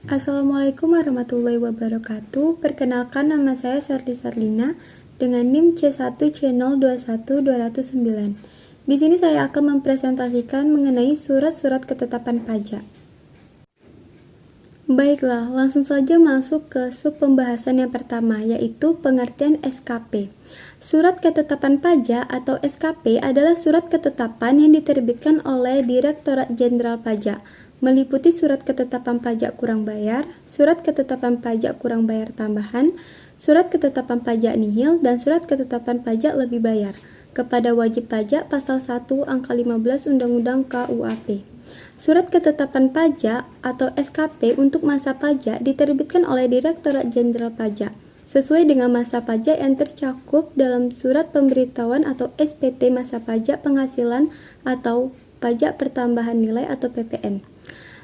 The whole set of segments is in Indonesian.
Assalamualaikum warahmatullahi wabarakatuh. Perkenalkan, nama saya Sarli Sarlina dengan NIM C1C021209. Di sini saya akan mempresentasikan mengenai surat-surat ketetapan pajak. Baiklah, langsung saja masuk ke sub pembahasan yang pertama, yaitu pengertian SKP. Surat ketetapan pajak atau SKP adalah surat ketetapan yang diterbitkan oleh Direktorat Jenderal Pajak, meliputi surat ketetapan pajak kurang bayar, surat ketetapan pajak kurang bayar tambahan, surat ketetapan pajak nihil, dan surat ketetapan pajak lebih bayar kepada wajib pajak pasal 1 angka 15 Undang-Undang KUAP. Surat ketetapan pajak atau SKP untuk masa pajak diterbitkan oleh Direktorat Jenderal Pajak sesuai dengan masa pajak yang tercakup dalam surat pemberitahuan atau SPT masa pajak penghasilan atau pajak pertambahan nilai atau PPN.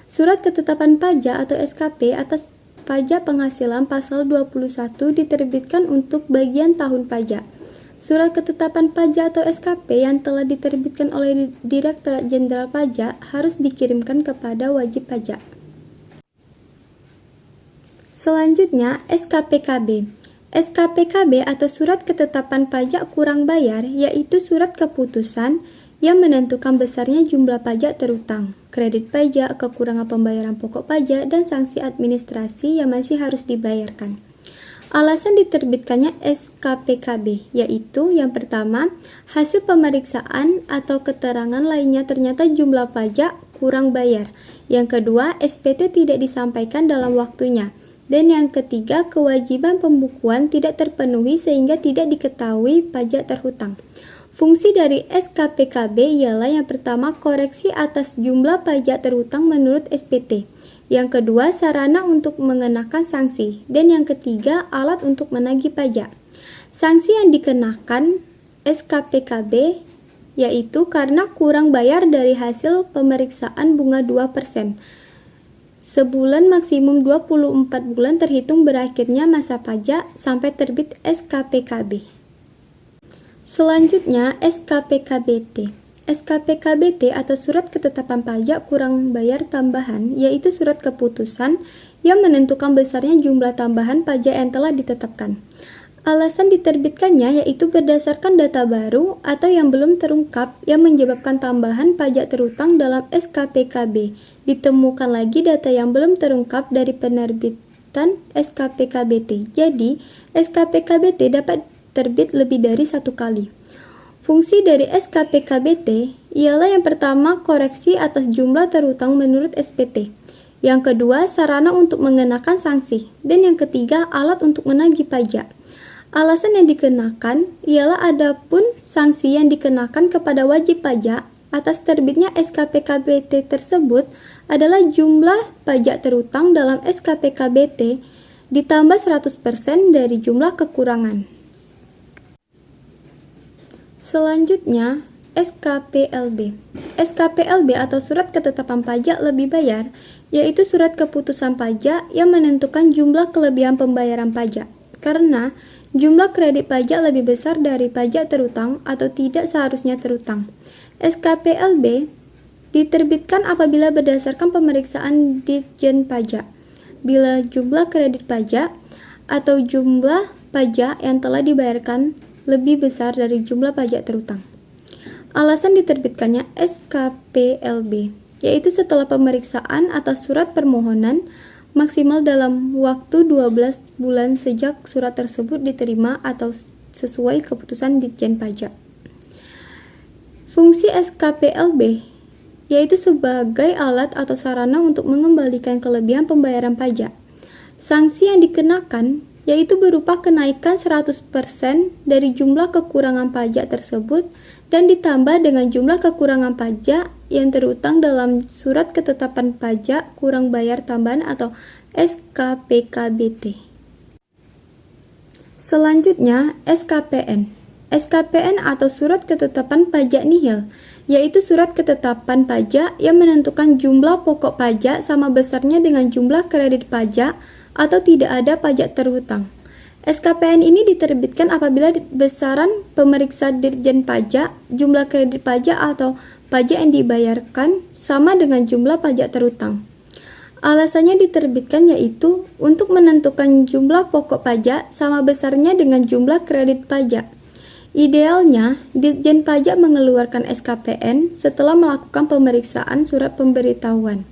Surat ketetapan pajak atau SKP atas pajak penghasilan pasal 21 diterbitkan untuk bagian tahun pajak. Surat ketetapan pajak atau SKP yang telah diterbitkan oleh Direktorat Jenderal Pajak harus dikirimkan kepada wajib pajak. Selanjutnya, SKPKB. SKPKB atau surat ketetapan pajak kurang bayar yaitu surat keputusan yang menentukan besarnya jumlah pajak terutang, kredit pajak, kekurangan pembayaran pokok pajak, dan sanksi administrasi yang masih harus dibayarkan. Alasan diterbitkannya SKPKB yaitu yang pertama, hasil pemeriksaan atau keterangan lainnya ternyata jumlah pajak kurang bayar. Yang kedua, SPT tidak disampaikan dalam waktunya. Dan yang ketiga, kewajiban pembukuan tidak terpenuhi sehingga tidak diketahui pajak terhutang. Fungsi dari SKPKB ialah yang pertama, koreksi atas jumlah pajak terhutang menurut SPT. Yang kedua, sarana untuk mengenakan sanksi. Dan yang ketiga, alat untuk menagih pajak. Sanksi yang dikenakan SKPKB yaitu karena kurang bayar dari hasil pemeriksaan bunga 2%. Sebulan maksimum 24 bulan terhitung berakhirnya masa pajak sampai terbit SKPKB. Selanjutnya, SKPKBT. SKPKBT atau surat ketetapan pajak kurang bayar tambahan yaitu surat keputusan yang menentukan besarnya jumlah tambahan pajak yang telah ditetapkan. Alasan diterbitkannya yaitu berdasarkan data baru atau yang belum terungkap yang menyebabkan tambahan pajak terutang dalam SKPKB. Ditemukan lagi data yang belum terungkap dari penerbitan SKPKBT. Jadi, SKPKBT dapat terbit lebih dari satu kali. Fungsi dari SKPKBT ialah yang pertama, koreksi atas jumlah terutang menurut SPT. Yang kedua, sarana untuk mengenakan sanksi. Dan yang ketiga, alat untuk menagih pajak. Alasan yang dikenakan ialah adapun sanksi yang dikenakan kepada wajib pajak atas terbitnya SKPKBT tersebut adalah jumlah pajak terutang dalam SKPKBT ditambah 100% dari jumlah kekurangan. Selanjutnya, SKPLB. SKPLB atau surat ketetapan pajak lebih bayar yaitu surat keputusan pajak yang menentukan jumlah kelebihan pembayaran pajak karena jumlah kredit pajak lebih besar dari pajak terutang atau tidak seharusnya terutang. SKPLB diterbitkan apabila berdasarkan pemeriksaan Ditjen Pajak, bila jumlah kredit pajak atau jumlah pajak yang telah dibayarkan lebih besar dari jumlah pajak terutang. Alasan diterbitkannya SKPLB yaitu setelah pemeriksaan atas surat permohonan maksimal dalam waktu 12 bulan sejak surat tersebut diterima atau sesuai keputusan Ditjen Pajak. Fungsi SKPLB yaitu sebagai alat atau sarana untuk mengembalikan kelebihan pembayaran pajak. Sanksi yang dikenakan yaitu berupa kenaikan 100% dari jumlah kekurangan pajak tersebut dan ditambah dengan jumlah kekurangan pajak yang terutang dalam surat ketetapan pajak kurang bayar tambahan atau SKPKBT. Selanjutnya, SKPN. SKPN atau surat ketetapan pajak nihil yaitu surat ketetapan pajak yang menentukan jumlah pokok pajak sama besarnya dengan jumlah kredit pajak atau tidak ada pajak terhutang. SKPN ini diterbitkan apabila besaran pemeriksa Ditjen Pajak, jumlah kredit pajak atau pajak yang dibayarkan sama dengan jumlah pajak terhutang. Alasannya diterbitkan yaitu untuk menentukan jumlah pokok pajak sama besarnya dengan jumlah kredit pajak. Idealnya, Ditjen Pajak mengeluarkan SKPN setelah melakukan pemeriksaan surat pemberitahuan.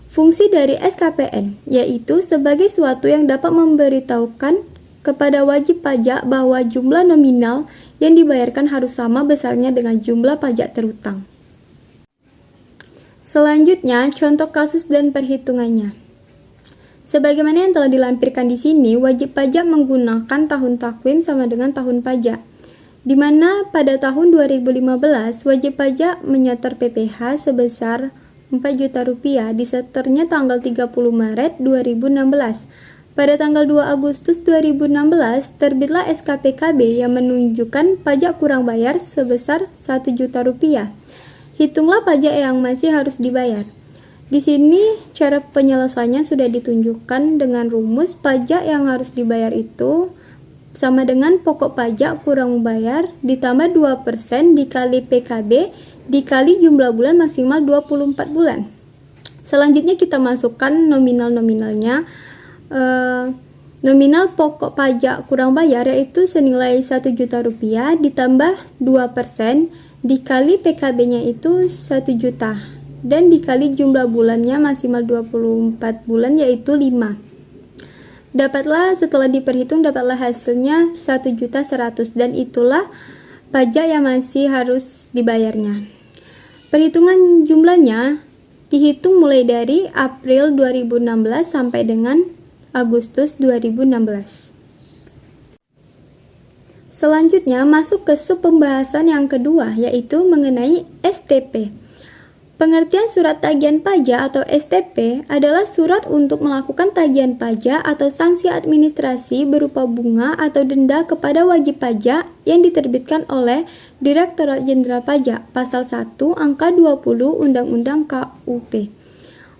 Fungsi dari SKPN yaitu sebagai suatu yang dapat memberitahukan kepada wajib pajak bahwa jumlah nominal yang dibayarkan harus sama besarnya dengan jumlah pajak terutang. Selanjutnya, contoh kasus dan perhitungannya. Sebagaimana yang telah dilampirkan di sini, wajib pajak menggunakan tahun takwim sama dengan tahun pajak, di mana pada tahun 2015 wajib pajak menyetor PPh sebesar Rp4.000.000, disetornya tanggal 30 Maret 2016. Pada tanggal 2 Agustus 2016, terbitlah SKPKB yang menunjukkan pajak kurang bayar sebesar Rp1.000.000. Hitunglah pajak yang masih harus dibayar. Di sini cara penyelesaiannya sudah ditunjukkan dengan rumus pajak yang harus dibayar itu sama dengan pokok pajak kurang bayar ditambah 2% dikali PKB dikali jumlah bulan maksimal 24 bulan. Selanjutnya kita masukkan nominal-nominalnya. Nominal pokok pajak kurang bayar yaitu senilai Rp1.000.000 ditambah 2% dikali PKB-nya itu 1 juta dan dikali jumlah bulannya maksimal 24 bulan yaitu 5. Setelah diperhitung dapatlah hasilnya 1.100.000 dan itulah pajak yang masih harus dibayarnya. Perhitungan jumlahnya dihitung mulai dari April 2016 sampai dengan Agustus 2016. Selanjutnya masuk ke sub pembahasan yang kedua, yaitu mengenai STP. Pengertian surat tagihan pajak atau STP adalah surat untuk melakukan tagihan pajak atau sanksi administrasi berupa bunga atau denda kepada wajib pajak yang diterbitkan oleh Direktorat Jenderal Pajak, Pasal 1 Angka 20 Undang-Undang KUP.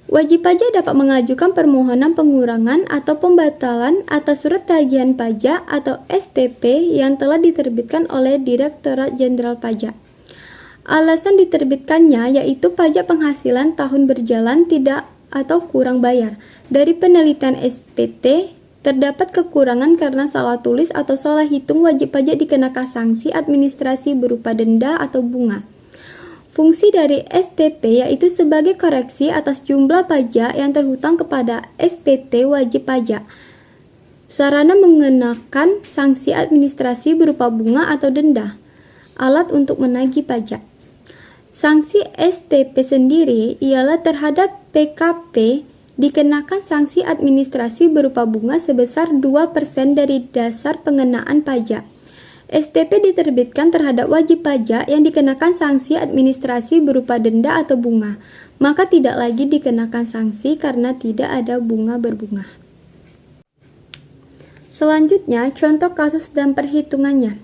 Wajib pajak dapat mengajukan permohonan pengurangan atau pembatalan atas surat tagihan pajak atau STP yang telah diterbitkan oleh Direktorat Jenderal Pajak. Alasan diterbitkannya yaitu pajak penghasilan tahun berjalan tidak atau kurang bayar. Dari penelitian SPT, terdapat kekurangan karena salah tulis atau salah hitung wajib pajak dikenakan sanksi administrasi berupa denda atau bunga. Fungsi dari STP yaitu sebagai koreksi atas jumlah pajak yang terhutang kepada SPT wajib pajak. Sarana mengenakan sanksi administrasi berupa bunga atau denda. Alat untuk menagih pajak. Sanksi STP sendiri ialah terhadap PKP dikenakan sanksi administrasi berupa bunga sebesar 2% dari dasar pengenaan pajak. STP diterbitkan terhadap wajib pajak yang dikenakan sanksi administrasi berupa denda atau bunga, maka tidak lagi dikenakan sanksi karena tidak ada bunga berbunga. Selanjutnya, contoh kasus dan perhitungannya.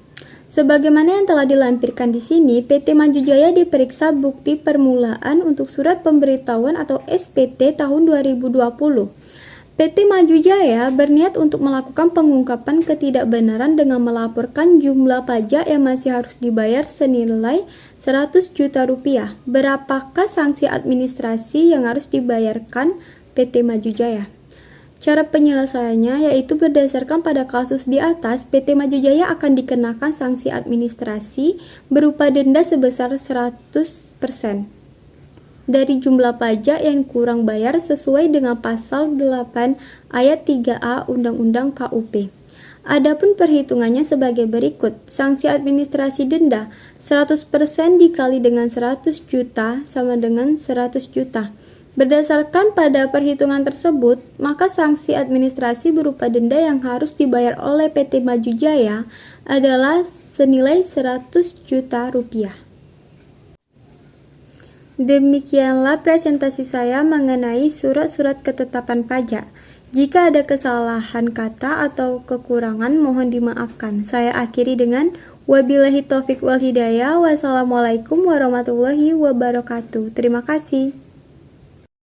Sebagaimana yang telah dilampirkan di sini, PT Maju Jaya diperiksa bukti permulaan untuk surat pemberitahuan atau SPT tahun 2020. PT Maju Jaya berniat untuk melakukan pengungkapan ketidakbenaran dengan melaporkan jumlah pajak yang masih harus dibayar senilai Rp100 juta. Berapakah sanksi administrasi yang harus dibayarkan PT Maju Jaya? Cara penyelesaiannya yaitu berdasarkan pada kasus di atas, PT Maju Jaya akan dikenakan sanksi administrasi berupa denda sebesar 100% dari jumlah pajak yang kurang bayar sesuai dengan pasal 8 ayat 3A Undang-Undang KUP. Adapun perhitungannya sebagai berikut. Sanksi administrasi denda 100% dikali dengan 100 juta sama dengan 100 juta. Berdasarkan pada perhitungan tersebut, maka sanksi administrasi berupa denda yang harus dibayar oleh PT Maju Jaya adalah senilai Rp100 juta. Demikianlah presentasi saya mengenai surat-surat ketetapan pajak. Jika ada kesalahan kata atau kekurangan, mohon dimaafkan. Saya akhiri dengan wabillahi taufiq wal hidayah. Wassalamualaikum warahmatullahi wabarakatuh. Terima kasih.